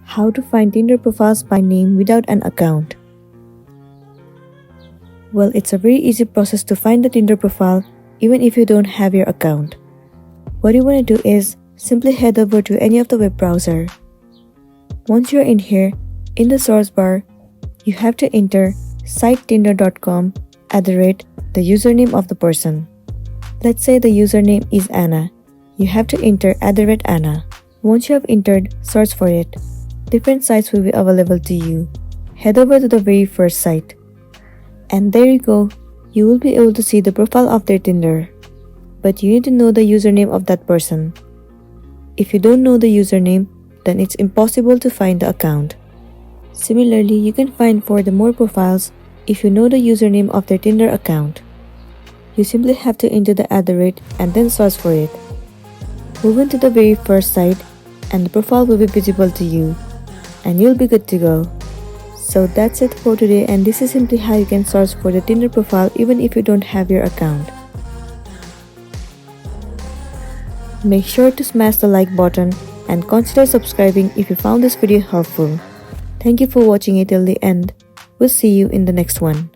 How to find Tinder profiles by name without an account. Well, it's a very easy process to find the Tinder profile even if you don't have your account. What you want to do is simply head over to any of the web browser. Once you're in here, in the source bar, you have to enter sitetinder.com @ the username of the person. Let's say the username is Anna. You have to enter @Anna. Once you have entered, search for it. Different sites will be available to you. Head over to the very first site. And there you go, you will be able to see the profile of their Tinder. But you need to know the username of that person. If you don't know the username, then it's impossible to find the account. Similarly, you can find for the more profiles if you know the username of their Tinder account. You simply have to enter the @ and then search for it. Move into the very first site and the profile will be visible to you, and you'll be good to go. So that's it for today, and this is simply how you can search for the Tinder profile even if you don't have your account. Make sure to smash the like button and consider subscribing if you found this video helpful. Thank you for watching it till the end. We'll see you in the next one.